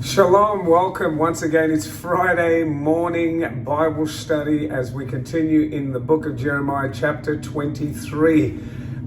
Shalom, welcome once again. It's Friday morning Bible study as we continue in the book of Jeremiah, chapter 23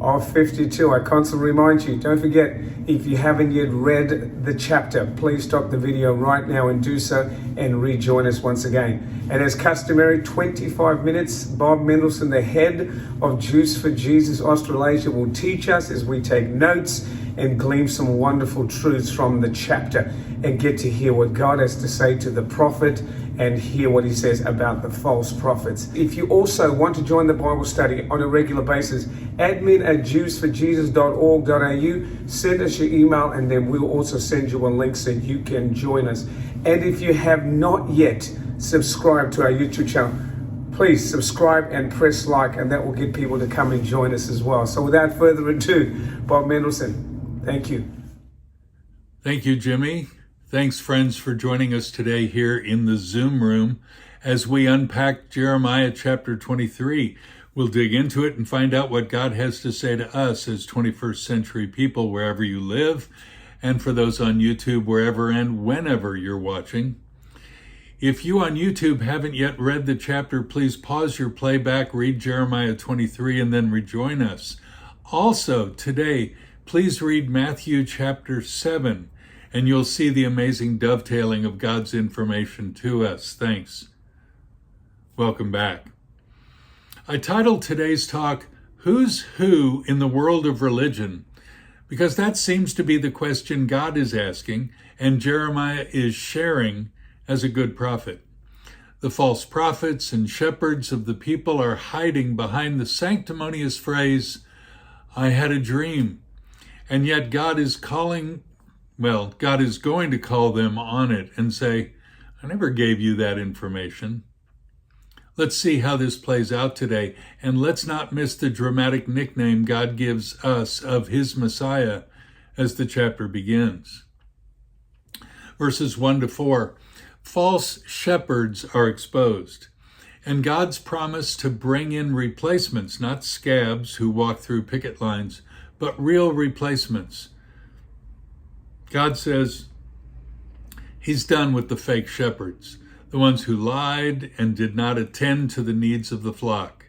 of 52. I constantly remind you, don't forget, if you haven't yet read the chapter, please stop the video right now and do so and rejoin us once again. And as customary, 25 minutes, Bob Mendelsohn, the head of Jews for Jesus Australasia, will teach us as we take notes and glean some wonderful truths from the chapter and get to hear what God has to say to the prophet and hear what he says about the false prophets. If you also want to join the Bible study on a regular basis, admin@jewsforjesus.org.au, send us your email and then we'll also send you a link so you can join us. And if you have not yet subscribed to our YouTube channel, please subscribe and press like, and that will get people to come and join us as well. So without further ado, Bob Mendelsohn, thank you. Thank you, Jimmy. Thanks, friends, for joining us today here in the Zoom room as we unpack Jeremiah chapter 23. We'll dig into it and find out what God has to say to us as 21st century people wherever you live, and for those on YouTube, wherever and whenever you're watching. If you on YouTube haven't yet read the chapter, please pause your playback, read Jeremiah 23, and then rejoin us. Also, today, please read Matthew chapter 7, and you'll see the amazing dovetailing of God's information to us. Thanks. Welcome back. I titled today's talk, Who's Who in the World of Religion? Because that seems to be the question God is asking, and Jeremiah is sharing as a good prophet. The false prophets and shepherds of the people are hiding behind the sanctimonious phrase, I had a dream. And yet God is going to call them on it and say, I never gave you that information. Let's see how this plays out today, and let's not miss the dramatic nickname God gives us of his Messiah as the chapter begins. Verses 1-4. False shepherds are exposed, and God's promise to bring in replacements, not scabs who walk through picket lines, but real replacements. God says he's done with the fake shepherds, the ones who lied and did not attend to the needs of the flock.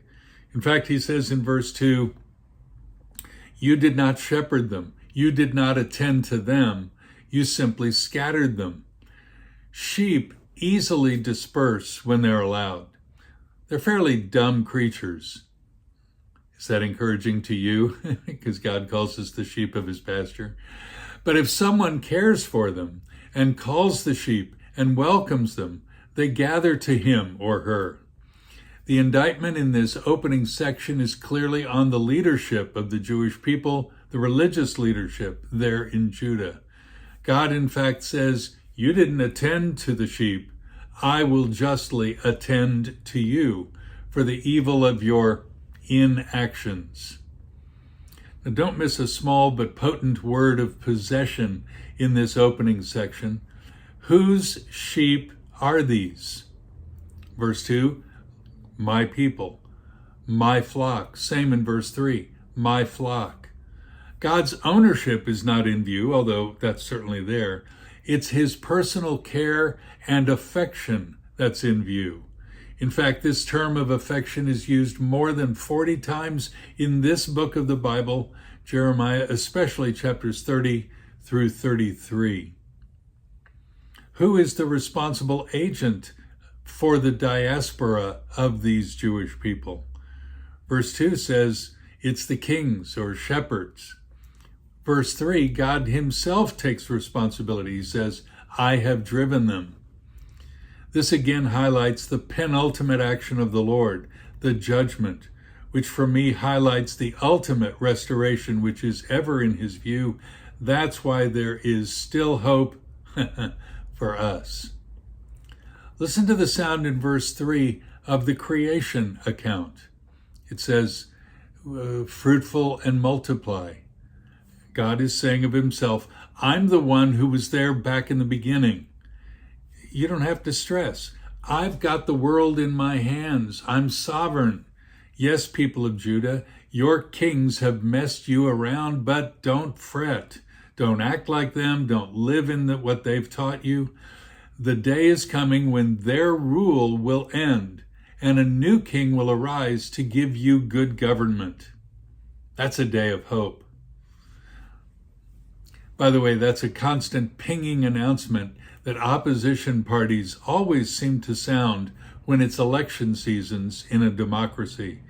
In fact, he says in verse 2, you did not shepherd them, you did not attend to them, you simply scattered them. Sheep easily disperse when they're allowed. They're fairly dumb creatures. Is that encouraging to you? Because God calls us the sheep of his pasture. But if someone cares for them and calls the sheep and welcomes them, they gather to him or her. The indictment in this opening section is clearly on the leadership of the Jewish people, the religious leadership there in Judah. God, in fact, says, you didn't attend to the sheep. I will justly attend to you for the evil of your inactions. Now, don't miss a small but potent word of possession in this opening section. Whose sheep are these? Verse 2, my people, my flock. Same in verse 3, my flock. God's ownership is not in view, although that's certainly there. It's his personal care and affection that's in view. In fact, this term of affection is used more than 40 times in this book of the Bible, Jeremiah, especially chapters 30 through 33. Who is the responsible agent for the diaspora of these Jewish people? Verse 2 says it's the kings or shepherds. Verse 3, God himself takes responsibility. He says, I have driven them. This again highlights the penultimate action of the Lord, the judgment, which for me highlights the ultimate restoration which is ever in his view. That's why there is still hope for us. Listen to the sound in verse 3 of the creation account. It says, fruitful and multiply. God is saying of himself, I'm the one who was there back in the beginning. You don't have to stress. I've got the world in my hands. I'm sovereign. Yes, people of Judah, your kings have messed you around, but don't fret. Don't act like them. Don't live in what they've taught you. The day is coming when their rule will end and a new king will arise to give you good government. That's a day of hope. By the way, that's a constant pinging announcement that opposition parties always seem to sound when it's election seasons in a democracy,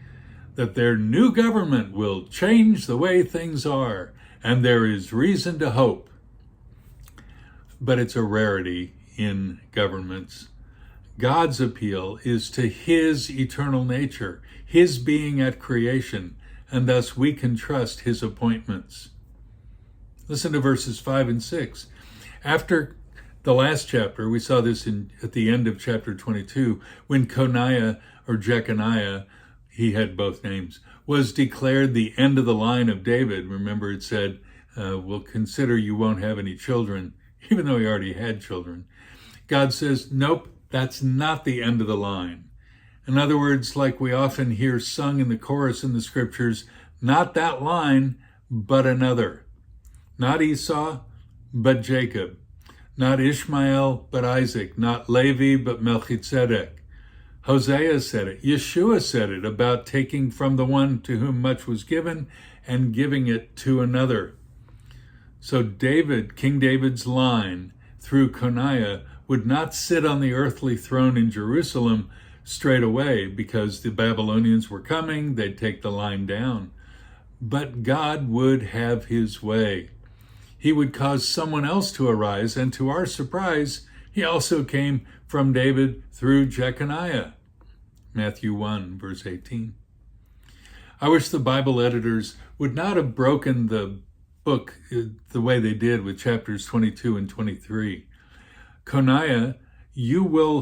that their new government will change the way things are, and there is reason to hope. But it's a rarity in governments. God's appeal is to his eternal nature, his being at creation, and thus we can trust his appointments. Listen to verses 5 and 6. After the last chapter, we saw this at the end of chapter 22, when Coniah or Jeconiah, he had both names, was declared the end of the line of David. Remember, it said, we'll consider you won't have any children, even though he already had children. God says, nope, that's not the end of the line. In other words, like we often hear sung in the chorus in the scriptures, not that line, but another. Not Esau, but Jacob. Not Ishmael, but Isaac. Not Levi, but Melchizedek. Hosea said it. Yeshua said it about taking from the one to whom much was given and giving it to another. So David, King David's line through Coniah, would not sit on the earthly throne in Jerusalem straight away because the Babylonians were coming. They'd take the line down. But God would have his way. He would cause someone else to arise, and to our surprise, he also came from David through Jeconiah. Matthew 1, verse 18. I wish the Bible editors would not have broken the book the way they did with chapters 22 and 23. Coniah, you will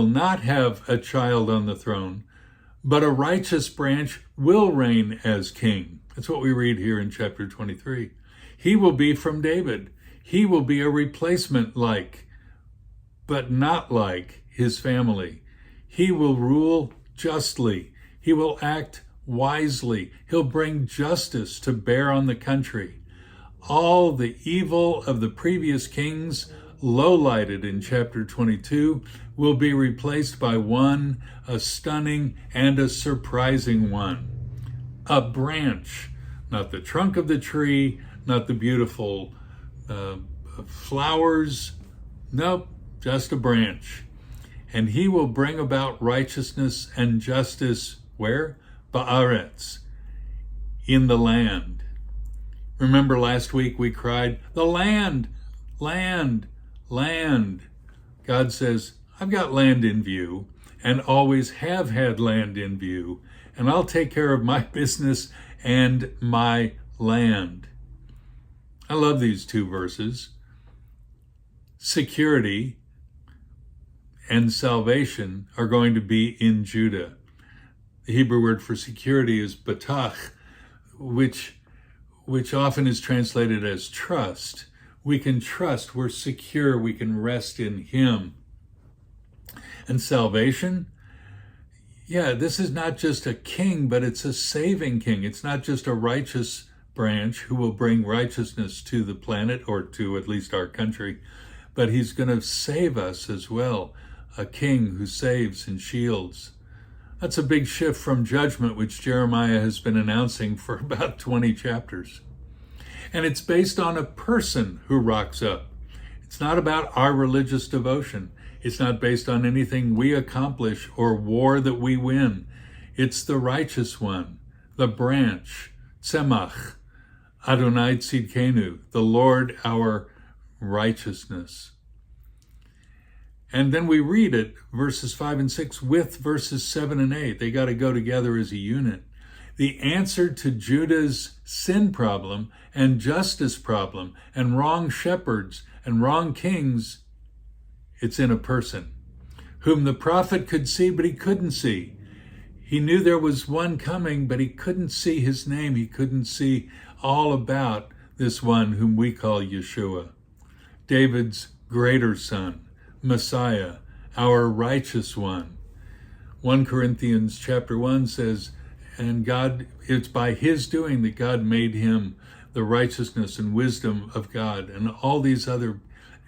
not have a child on the throne, but a righteous branch will reign as king. That's what we read here in chapter 23. He will be from David. He will be a replacement like, but not like, his family. He will rule justly. He will act wisely. He'll bring justice to bear on the country. All the evil of the previous kings, low-lighted in chapter 22, will be replaced by one, a stunning and a surprising one. A branch, not the trunk of the tree, not the beautiful flowers. Nope, just a branch. And he will bring about righteousness and justice where? Ba'aretz, in the land. Remember last week we cried, the land, land, land. God says, I've got land in view and always have had land in view, and I'll take care of my business and my land. I love these two verses. Security and salvation are going to be in Judah. The Hebrew word for security is batach, which often is translated as trust. We can trust, we're secure, we can rest in him. And salvation, yeah, this is not just a king, but it's a saving king. It's not just a righteous branch who will bring righteousness to the planet or to at least our country, but he's going to save us as well. A king who saves and shields. That's a big shift from judgment, which Jeremiah has been announcing for about 20 chapters. And it's based on a person who rocks up. It's not about our religious devotion. It's not based on anything we accomplish or war that we win. It's the righteous one, the branch, Tzemach, Adonai Tzidkenu, the Lord our righteousness. And then we read it, verses 5 and 6, with verses 7 and 8. They got to go together as a unit. The answer to Judah's sin problem and justice problem and wrong shepherds and wrong kings, it's in a person whom the prophet could see, but he couldn't see. He knew there was one coming, but he couldn't see his name. He couldn't see all about this one whom we call Yeshua, David's greater son, Messiah, our righteous one. 1 Corinthians chapter 1 says, and God, it's by his doing that God made him the the righteousness and wisdom of God and all these other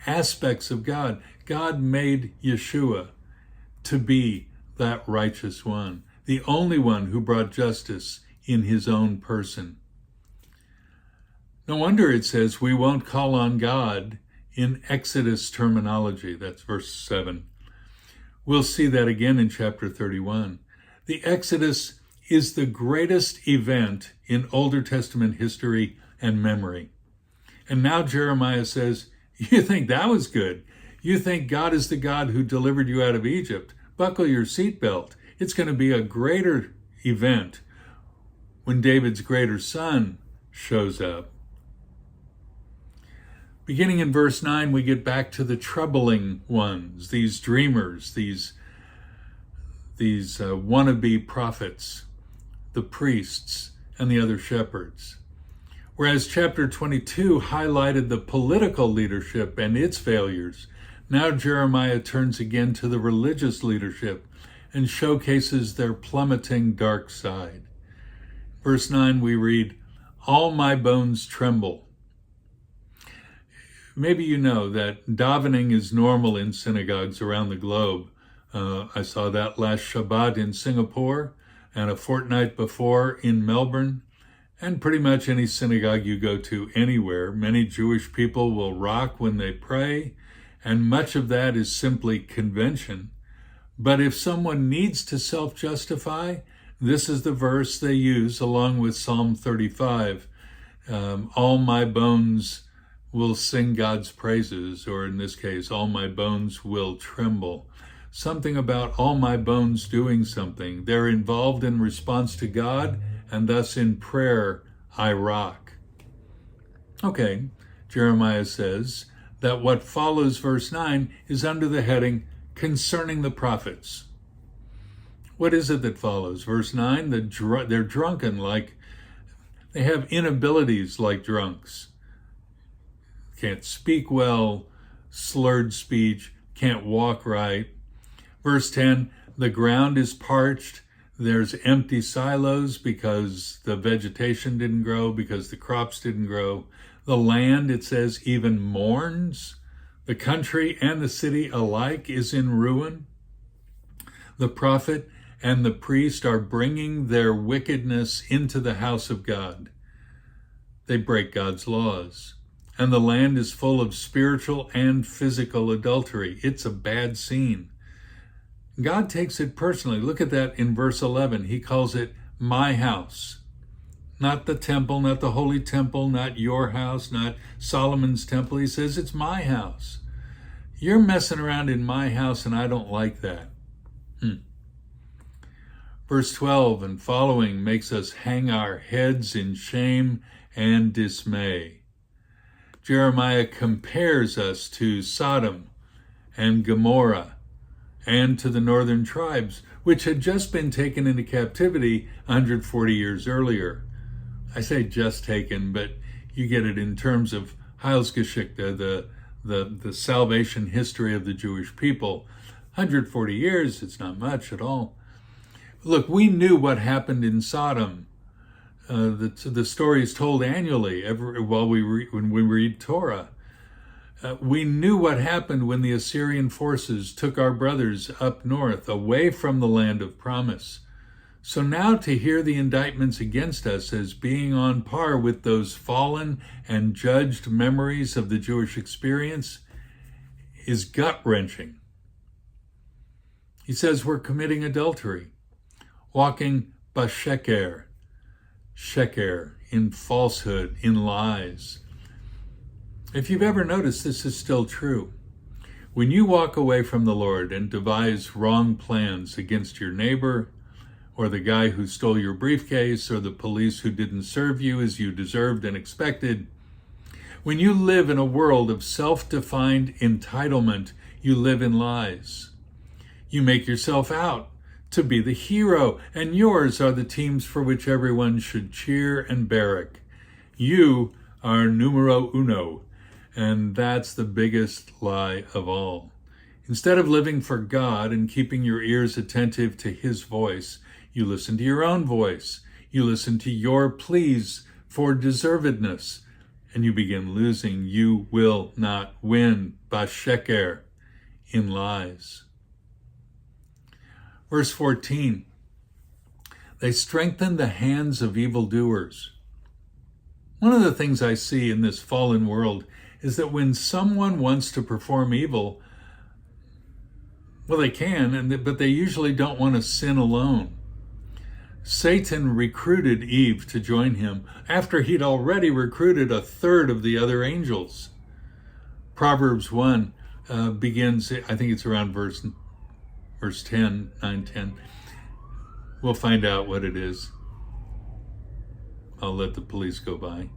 aspects of God. God made Yeshua to be that righteous one, the only one who brought justice in his own person. No wonder it says we won't call on God in Exodus terminology. That's verse 7. We'll see that again in chapter 31. The Exodus is the greatest event in Older Testament history and memory. And now Jeremiah says, you think that was good? You think God is the God who delivered you out of Egypt? Buckle your seatbelt. It's going to be a greater event when David's greater son shows up. Beginning in verse 9, we get back to the troubling ones, these dreamers, these wannabe prophets, the priests, and the other shepherds. Whereas chapter 22 highlighted the political leadership and its failures, now Jeremiah turns again to the religious leadership and showcases their plummeting dark side. Verse 9 we read, "All my bones tremble." Maybe you know that davening is normal in synagogues around the globe. I saw that last Shabbat in Singapore and a fortnight before in Melbourne, and pretty much any synagogue you go to anywhere. Many Jewish people will rock when they pray, and much of that is simply convention. But if someone needs to self-justify, this is the verse they use along with Psalm 35. All my bones will sing God's praises, or in this case, all my bones will tremble. Something about all my bones doing something. They're involved in response to God, and thus in prayer, I rock. Okay, Jeremiah says that what follows verse 9 is under the heading, concerning the prophets. What is it that follows? Verse 9, they're drunken, like they have inabilities like drunks. Can't speak well, slurred speech, can't walk right. Verse 10, the ground is parched. There's empty silos because the vegetation didn't grow, because the crops didn't grow. The land, it says, even mourns. The country and the city alike is in ruin. The prophet and the priest are bringing their wickedness into the house of God. They break God's laws. And the land is full of spiritual and physical adultery. It's a bad scene. God takes it personally. Look at that in verse 11. He calls it my house. Not the temple, not the holy temple, not your house, not Solomon's temple. He says it's my house. You're messing around in my house and I don't like that. Verse 12 and following makes us hang our heads in shame and dismay. Jeremiah compares us to Sodom and Gomorrah and to the northern tribes, which had just been taken into captivity 140 years earlier. I say just taken, but you get it in terms of Heilsgeschichte, the salvation history of the Jewish people. 140 years, it's not much at all. Look, we knew what happened in Sodom. The story is told annually when we read Torah. We knew what happened when the Assyrian forces took our brothers up north, away from the land of promise. So now to hear the indictments against us as being on par with those fallen and judged memories of the Jewish experience is gut-wrenching. He says we're committing adultery, walking basheker, sheker, in falsehood, in lies. If you've ever noticed, this is still true. When you walk away from the Lord and devise wrong plans against your neighbor, or the guy who stole your briefcase, or the police who didn't serve you as you deserved and expected, when you live in a world of self-defined entitlement, you live in lies. You make yourself out to be the hero, and yours are the teams for which everyone should cheer and barrack. You are numero uno, and that's the biggest lie of all. Instead of living for God and keeping your ears attentive to His voice, you listen to your own voice. You listen to your pleas for deservedness, and you begin losing. You will not win, basheker, in lies. Verse 14, they strengthen the hands of evildoers. One of the things I see in this fallen world is that when someone wants to perform evil, well, they can, but they usually don't want to sin alone. Satan recruited Eve to join him after he'd already recruited a third of the other angels. Proverbs 1 begins, I think it's around verse 10, 9, 10. We'll find out what it is. I'll let the police go by.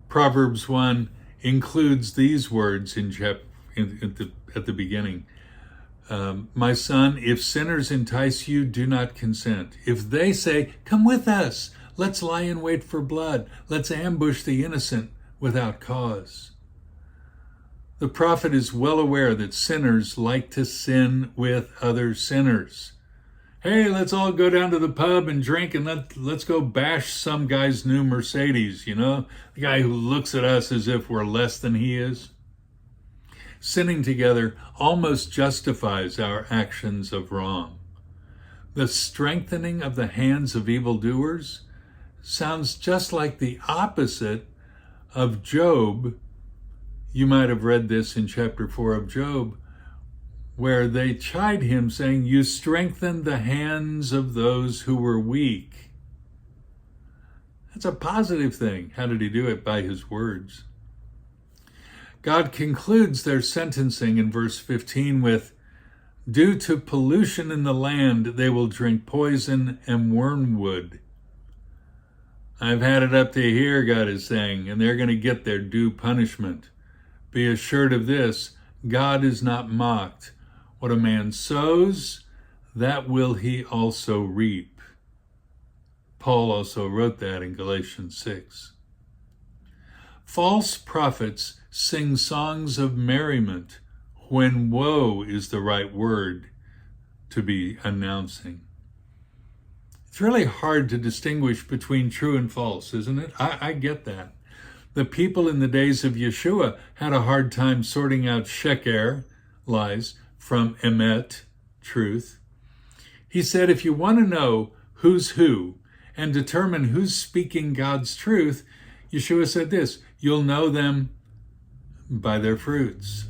Proverbs 1 includes these words at the beginning. My son, if sinners entice you, do not consent. If they say, come with us, let's lie in wait for blood, let's ambush the innocent without cause. The prophet is well aware that sinners like to sin with other sinners. Hey, let's all go down to the pub and drink and let's go bash some guy's new Mercedes, the guy who looks at us as if we're less than he is. Sinning together almost justifies our actions of wrong. The strengthening of the hands of evildoers sounds just like the opposite of Job. You might have read this in chapter 4 of Job, where they chide him, saying, you strengthen the hands of those who were weak. That's a positive thing. How did he do it? By his words. God concludes their sentencing in verse 15 with, due to pollution in the land, they will drink poison and wormwood. I've had it up to here, God is saying, and they're going to get their due punishment. Be assured of this, God is not mocked. What a man sows, that will he also reap. Paul also wrote that in Galatians 6. False prophets sing songs of merriment when woe is the right word to be announcing. It's really hard to distinguish between true and false, isn't it? I get that. The people in the days of Yeshua had a hard time sorting out sheker, lies, from emet, truth. He said, if you want to know who's who and determine who's speaking God's truth, Yeshua said this, you'll know them by their fruits.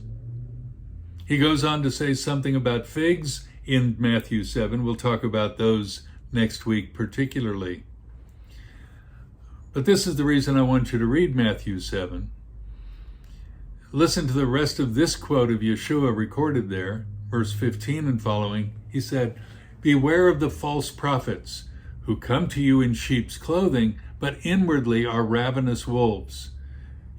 He goes on to say something about figs in Matthew 7. We'll talk about those next week particularly. But this is the reason I want you to read Matthew 7. Listen to the rest of this quote of Yeshua recorded there, verse 15 and following. He said, beware of the false prophets who come to you in sheep's clothing, but inwardly are ravenous wolves.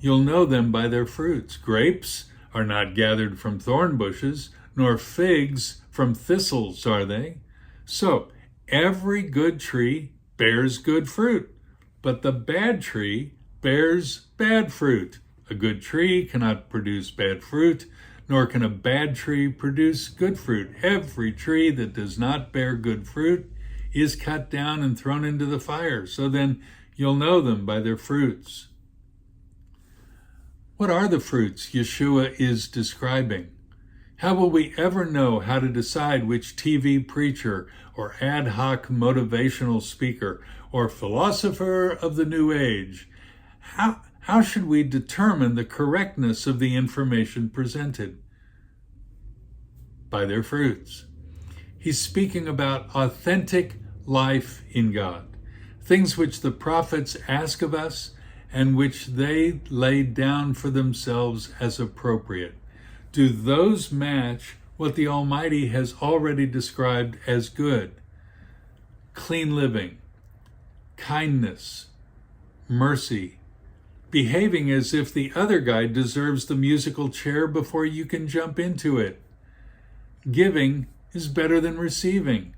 You'll know them by their fruits. Grapes are not gathered from thorn bushes, nor figs from thistles, are they? So every good tree bears good fruit, but the bad tree bears bad fruit. A good tree cannot produce bad fruit, nor can a bad tree produce good fruit. Every tree that does not bear good fruit is cut down and thrown into the fire. So then you'll know them by their fruits. What are the fruits Yeshua is describing? How will we ever know how to decide which TV preacher or ad hoc motivational speaker or philosopher of the New Age? How should we determine the correctness of the information presented? By their fruits. He's speaking about authentic life in God, things which the prophets ask of us and which they laid down for themselves as appropriate. Do those match what the Almighty has already described as good? Clean living, kindness, mercy, behaving as if the other guy deserves the musical chair before you can jump into it. Giving is better than receiving.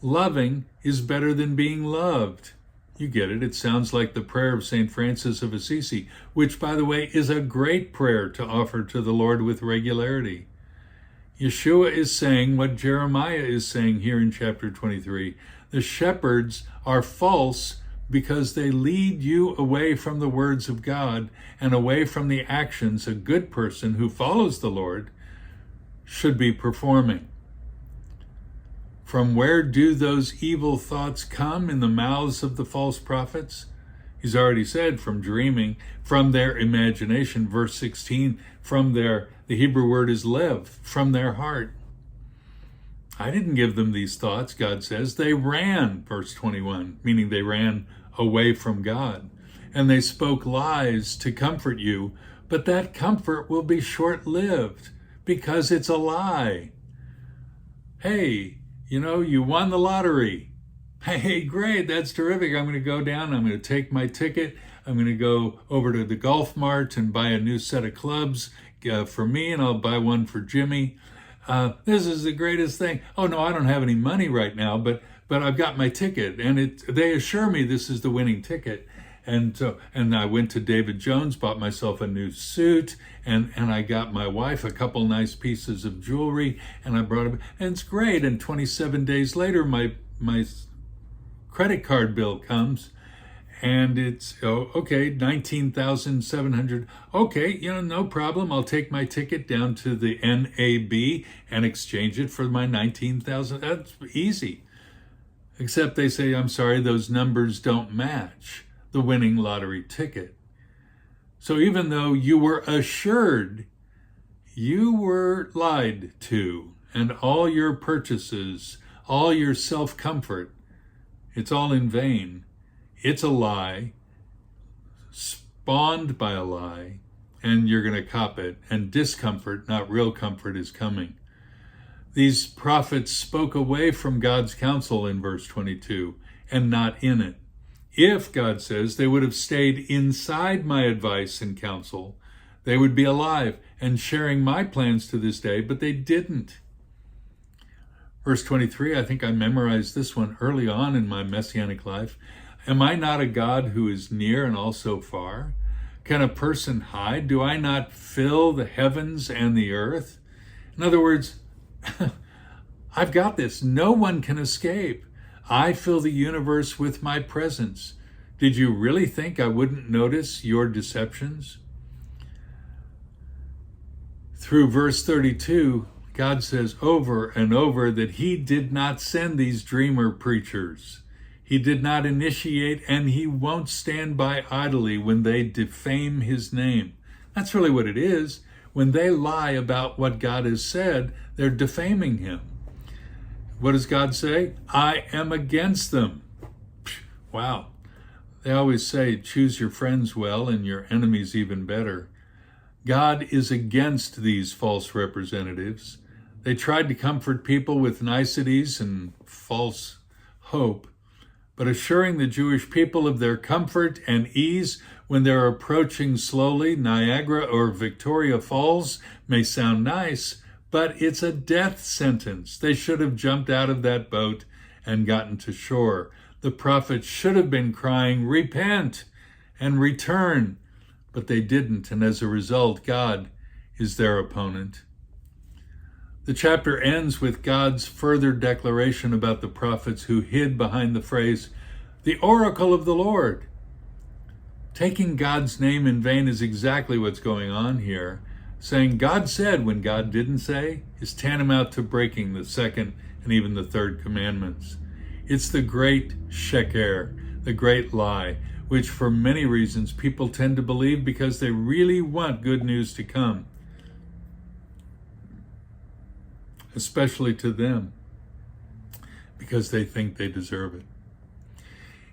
Loving is better than being loved. You get it. It sounds like the prayer of St. Francis of Assisi, which, by the way, is a great prayer to offer to the Lord with regularity. Yeshua is saying what Jeremiah is saying here in chapter 23. The shepherds are false because they lead you away from the words of God and away from the actions a good person who follows the Lord should be performing. From where do those evil thoughts come in the mouths of the false prophets? He's already said, from dreaming, from their imagination. Verse 16, the Hebrew word is lev, from their heart. I didn't give them these thoughts, God says. They ran, verse 21, meaning they ran away from God. And they spoke lies to comfort you, but that comfort will be short-lived because it's a lie. Hey, you won the lottery. Hey, great, that's terrific. I'm going to go down, I'm going to take my ticket, I'm going to go over to the Golf Mart and buy a new set of clubs for me, and I'll buy one for Jimmy. This is the greatest thing. Oh no, I don't have any money right now, but I've got my ticket, and they assure me this is the winning ticket. And I went to David Jones, bought myself a new suit, and I got my wife a couple nice pieces of jewelry, and I brought it, and it's great. And 27 days later, my credit card bill comes, and it's, okay, 19,700. Okay, no problem. I'll take my ticket down to the NAB and exchange it for my 19,000. That's easy. Except they say, I'm sorry, those numbers don't match the winning lottery ticket. So even though you were assured, you were lied to, and all your purchases, all your self-comfort, it's all in vain. It's a lie, spawned by a lie, and you're going to cop it. And discomfort, not real comfort, is coming. These prophets spoke away from God's counsel in verse 22 and not in it. If, God says, they would have stayed inside my advice and counsel, they would be alive and sharing my plans to this day, but they didn't. Verse 23, I think I memorized this one early on in my messianic life. Am I not a God who is near and also far? Can a person hide? Do I not fill the heavens and the earth? In other words, I've got this. No one can escape. I fill the universe with my presence. Did you really think I wouldn't notice your deceptions? Through verse 32, God says over and over that he did not send these dreamer preachers. He did not initiate, and he won't stand by idly when they defame his name. That's really what it is. When they lie about what God has said, they're defaming him. What does God say? I am against them. Wow. They always say, choose your friends well and your enemies even better. God is against these false representatives. They tried to comfort people with niceties and false hope, but assuring the Jewish people of their comfort and ease when they're approaching slowly Niagara or Victoria Falls may sound nice, but it's a death sentence. They should have jumped out of that boat and gotten to shore. The prophets should have been crying, repent and return, but they didn't, and as a result, God is their opponent. The chapter ends with God's further declaration about the prophets who hid behind the phrase, the oracle of the Lord. Taking God's name in vain is exactly what's going on here. Saying God said when God didn't say is tantamount to breaking the second and even the third commandments. It's the great sheker, the great lie, which for many reasons people tend to believe because they really want good news to come, especially to them, because they think they deserve it.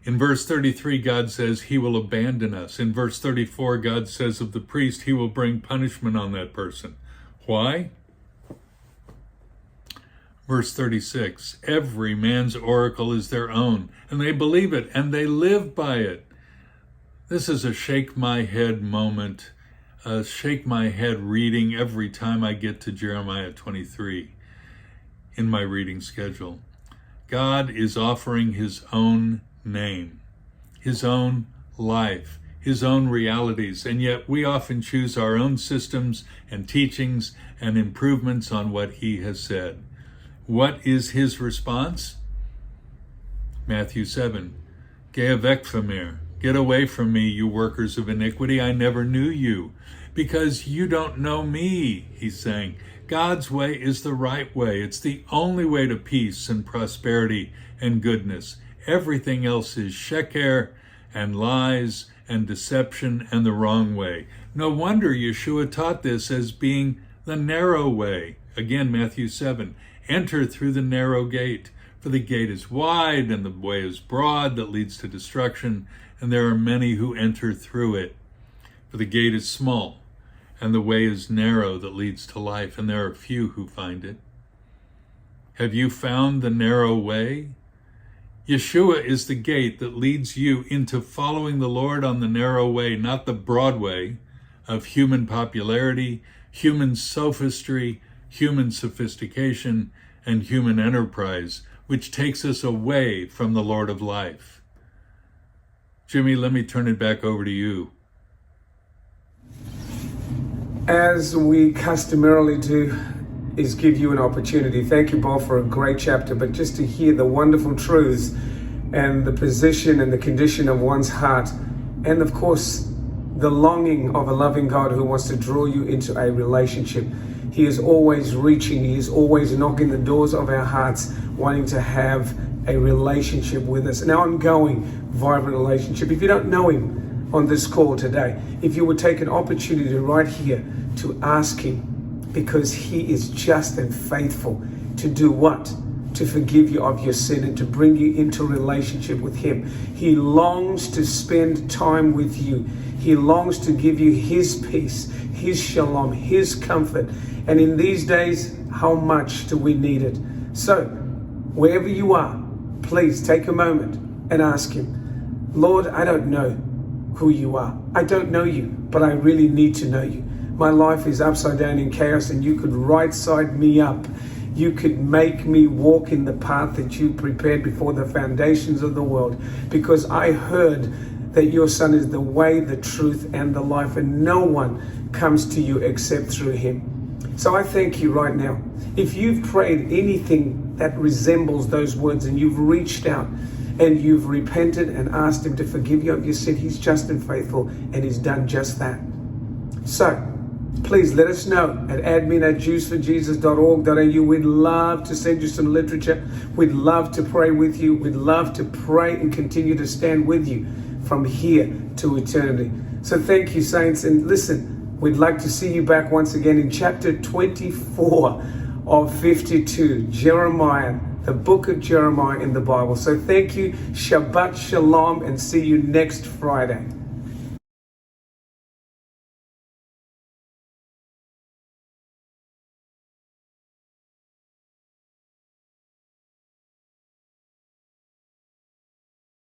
In verse 33, God says he will abandon us. In verse 34, God says of the priest, he will bring punishment on that person. Why? Verse 36, every man's oracle is their own, and they believe it, and they live by it. This is a shake my head moment, a shake my head reading every time I get to Jeremiah 23 in my reading schedule. God is offering his own name, his own life, his own realities, and yet we often choose our own systems and teachings and improvements on what he has said. What is his response? Matthew 7, Geh weg von mir. Get away from me, you workers of iniquity. I never knew you. Because you don't know me, he's saying. God's way is the right way. It's the only way to peace and prosperity and goodness. Everything else is sheker and lies and deception and the wrong way. No wonder Yeshua taught this as being the narrow way. Again, Matthew 7. Enter through the narrow gate, for the gate is wide and the way is broad that leads to destruction, and there are many who enter through it. For the gate is small, and the way is narrow that leads to life, and there are few who find it. Have you found the narrow way? Yeshua is the gate that leads you into following the Lord on the narrow way, not the broad way of human popularity, human sophistry, human sophistication, and human enterprise, which takes us away from the Lord of life. Jimmy, let me turn it back over to you. As we customarily do, is give you an opportunity. Thank you, Bob, for a great chapter, but just to hear the wonderful truths and the position and the condition of one's heart, and of course, the longing of a loving God who wants to draw you into a relationship. He is always reaching, he is always knocking the doors of our hearts, wanting to have a relationship with us, an ongoing, vibrant relationship. If you don't know him on this call today, if you would take an opportunity right here to ask him, because he is just and faithful to do what? To forgive you of your sin and to bring you into relationship with him. He longs to spend time with you. He longs to give you his peace, his shalom, his comfort. And in these days, how much do we need it? So, wherever you are, please take a moment and ask him, Lord, I don't know who you are. I don't know you, but I really need to know you. My life is upside down in chaos, and you could right side me up. You could make me walk in the path that you prepared before the foundations of the world, because I heard that your Son is the way, the truth, and the life, and no one comes to you except through him. So I thank you right now. If you've prayed anything that resembles those words, and you've reached out and you've repented and asked him to forgive you of your sin, he's just and faithful, and he's done just that. So please let us know at admin@jewsforjesus.org.au. We'd love to send you some literature. We'd love to pray with you. We'd love to pray and continue to stand with you from here to eternity. So thank you, saints. And listen, we'd like to see you back once again in chapter 24 of 52, Jeremiah, the book of Jeremiah in the Bible. So thank you, Shabbat Shalom, and see you next Friday.